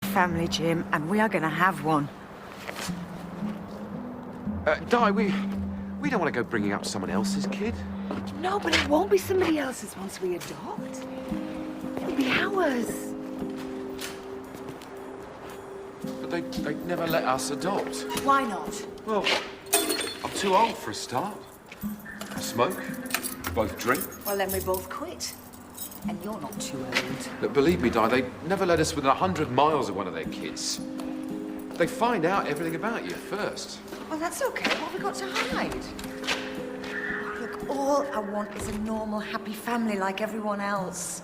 family, Jim, and we are going to have one. Di, we don't want to go bringing up someone else's kid. No, but it won't be somebody else's once we adopt. It'll be ours. But they'd never let us adopt. Why not? Well, I'm too old for a start. I smoke, we both drink. Well, then we both quit. And you're not too old. Look, believe me, Di, they'd never let us within 100 miles of one of their kids. They find out everything about you first. Well, that's okay. What have we got to hide? Look, all I want is a normal, happy family like everyone else.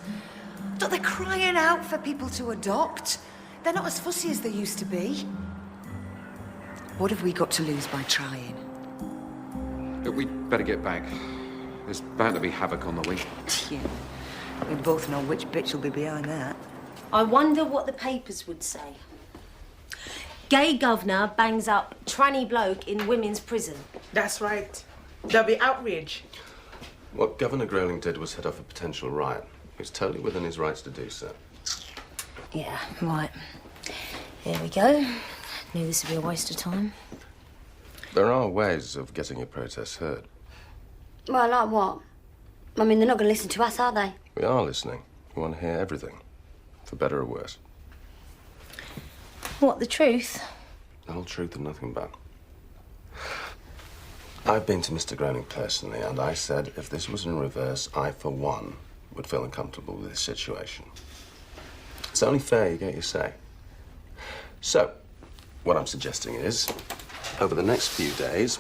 But they're crying out for people to adopt. They're not as fussy as they used to be. What have we got to lose by trying? Look, we'd better get back. There's bound to be havoc on the way. Yeah. We both know which bitch will be behind that. I wonder what the papers would say. Gay governor bangs up tranny bloke in women's prison. That's right. There'll be outrage. What Governor Grayling did was head off a potential riot. He was totally within his rights to do so. Yeah, right. Here we go. Knew this would be a waste of time. There are ways of getting your protests heard. Well, like what? I mean, they're not going to listen to us, are they? We are listening. We want to hear everything, for better or worse. What, the truth? The whole truth and nothing but. I've been to Mr. Grayling personally, and I said if this was in reverse, I, for one, would feel uncomfortable with this situation. It's only fair you get your say. So, what I'm suggesting is, over the next few days,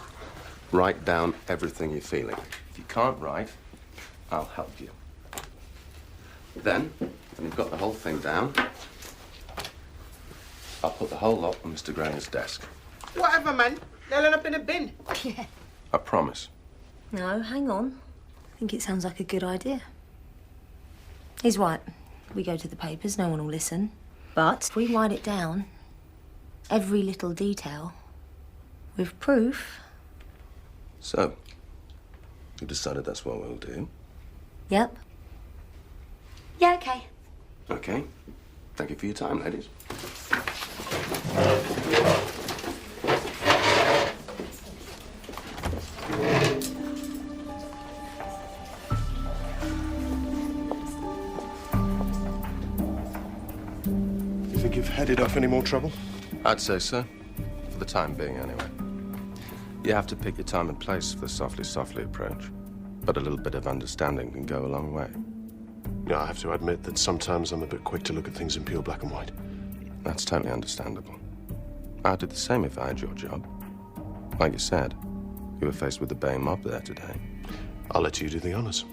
write down everything you're feeling. If you can't write, I'll help you. Then, when you've got the whole thing down, I'll put the whole lot on Mr. Grayling's desk. Whatever, man. They'll end up in a bin. Yeah. I promise. No, hang on. I think it sounds like a good idea. He's right. We go to the papers, no one will listen. But if we write it down, every little detail, with proof. So, you decided that's what we'll do? Yep. Yeah, okay. Okay. Thank you for your time, ladies. You think you've headed off any more trouble? I'd say so. For the time being, anyway. You have to pick your time and place for the softly approach. But a little bit of understanding can go a long way. Yeah, I have to admit that sometimes I'm a bit quick to look at things in pure black and white. That's totally understandable. I'd do the same if I had your job. Like you said, you were faced with the Bay mob there today. I'll let you do the honors.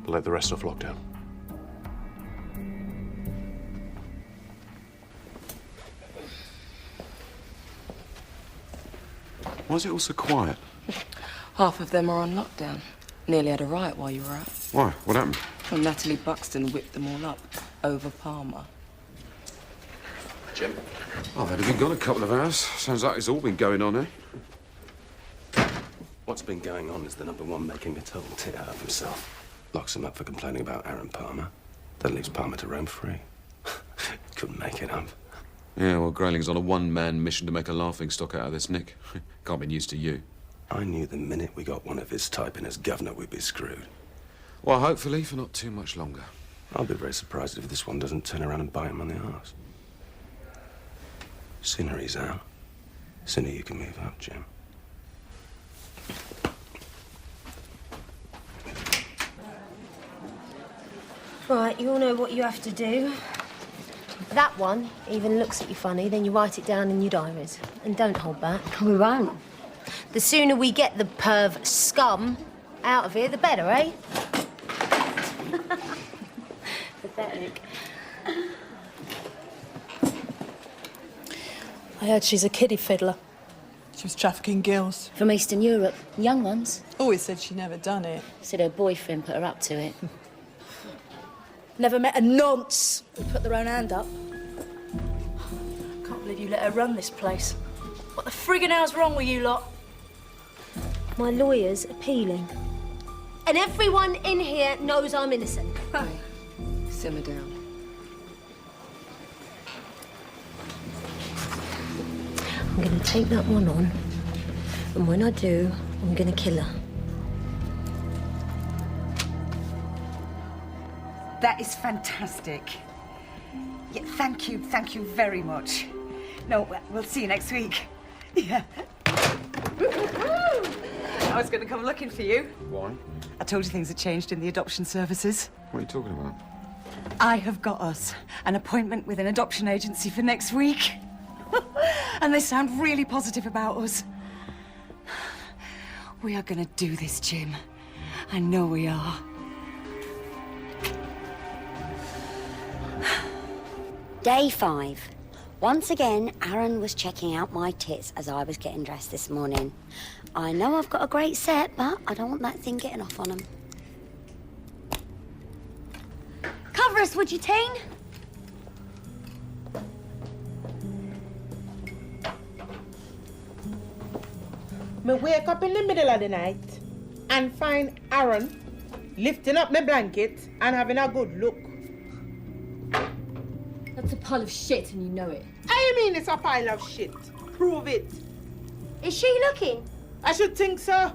Let the rest off lockdown. Why is it all so quiet? Half of them are on lockdown. Nearly had a riot while you were out. Why? What happened? Well, Natalie Buxton whipped them all up over Palmer. Jim? Oh, they'd have been gone a couple of hours. Sounds like it's all been going on, eh? What's been going on is the number one making a total tit out of himself. Locks him up for complaining about Aaron Palmer. Then leaves Palmer to roam free. Couldn't make it up. Yeah, well, Grayling's on a one-man mission to make a laughingstock out of this, Nick. Can't be news to you. I knew the minute we got one of his type in as governor, we'd be screwed. Well, hopefully for not too much longer. I'll be very surprised if this one doesn't turn around and bite him on the arse. Sooner he's out, sooner you can move up, Jim. Right, you all know what you have to do. If that one even looks at you funny, then you write it down in your diaries. And don't hold back. We won't. The sooner we get the perv scum out of here, the better, eh? Pathetic. I heard she's a kiddie fiddler. She was trafficking girls. From Eastern Europe. Young ones. Always said she never done it. Said her boyfriend put her up to it. Never met a nonce who put their own hand up. Can't believe you let her run this place. What the friggin' hell's wrong with you lot? My lawyer's appealing. And everyone in here knows I'm innocent. Simmer down. I'm going to take that one on, and when I do, I'm going to kill her. That is fantastic. Yeah, thank you very much. No, we'll see you next week. Yeah. I was going to come looking for you. Why? I told you things had changed in the adoption services. What are you talking about? I have got us an appointment with an adoption agency for next week. And they sound really positive about us. We are going to do this, Jim. I know we are. Day 5. Once again, Aaron was checking out my tits as I was getting dressed this morning. I know I've got a great set, but I don't want that thing getting off on him. Cover us, would you, teen? Me wake up in the middle of the night and find Aaron lifting up my blanket and having a good look. That's a pile of shit and you know it. I mean it's a pile of shit. Prove it. Is she looking? I should think so.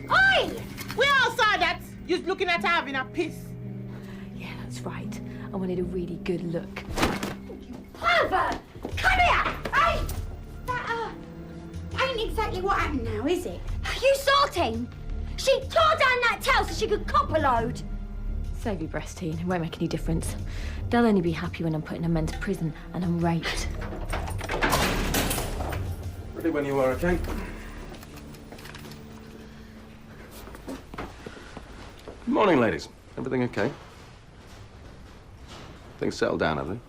Oi! We all saw that. You're looking at her having a piss. Yeah, that's right. I wanted a really good look. Pervert! Come here! Hey! That, ain't exactly what happened now, is it? You saw Tim? She tore down that tail so she could cop a load. Save your breast, teen. It won't make any difference. They'll only be happy when I'm putting a man to prison and I'm raped. Ready when you are, okay? Good morning, ladies. Everything okay? Things settled down, have they?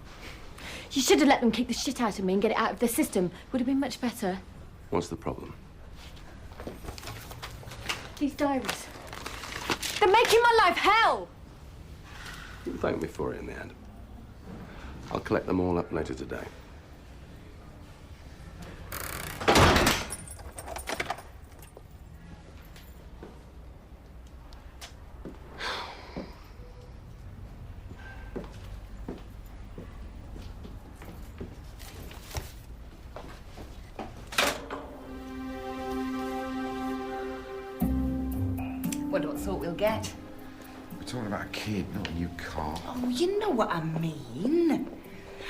You should have let them kick the shit out of me and get it out of their system. Would have been much better. What's the problem? These diaries. They're making my life hell! You'll thank me for it in the end. I'll collect them all up later today. Wonder what sort we'll get. We're talking about a kid, not a new car. Oh, you know what I mean.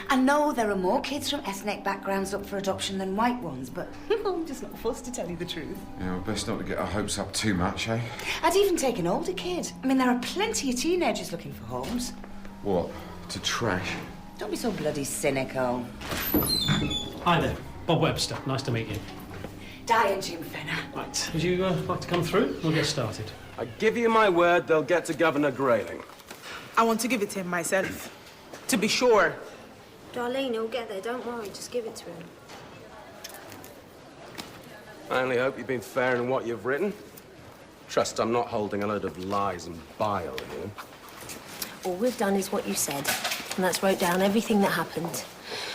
I know there are more kids from ethnic backgrounds up for adoption than white ones, but I'm just not fussed, to tell you the truth. Yeah, well, best not to get our hopes up too much, eh? I'd even take an older kid. I mean, there are plenty of teenagers looking for homes. What? To trash? Don't be so bloody cynical. Hi there, Bob Webster. Nice to meet you. Di and Jim Fenner. Right, would you like to come through? We'll get started. I give you my word, they'll get to Governor Grayling. I want to give it to him myself. To be sure. Darlene, he'll get there. Don't worry. Just give it to him. I only hope you've been fair in what you've written. Trust I'm not holding a load of lies and bile here. All we've done is what you said, and that's wrote down everything that happened.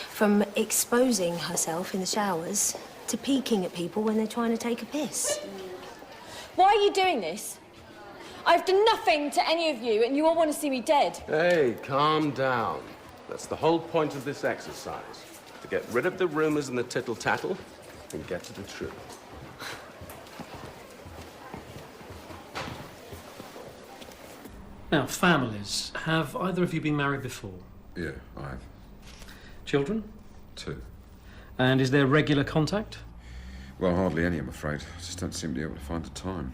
From exposing herself in the showers to peeking at people when they're trying to take a piss. Why are you doing this? I've done nothing to any of you and you all want to see me dead. Hey, calm down. That's the whole point of this exercise. To get rid of the rumors and the tittle-tattle and get to the truth. Now, families. Have either of you been married before? Yeah, I have. Children? 2. And is there regular contact? Well, hardly any, I'm afraid. I just don't seem to be able to find the time.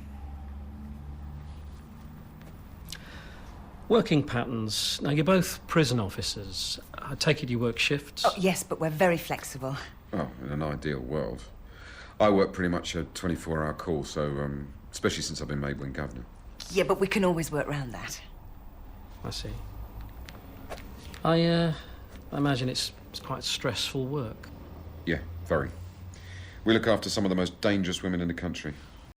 Working patterns. Now, you're both prison officers. I take it you work shifts? Oh, yes, but we're very flexible. Oh, in an ideal world. I work pretty much a 24-hour call, so, especially since I've been made Wing Governor. Yeah, but we can always work round that. I see. I imagine it's quite stressful work. Yeah, very. We look after some of the most dangerous women in the country.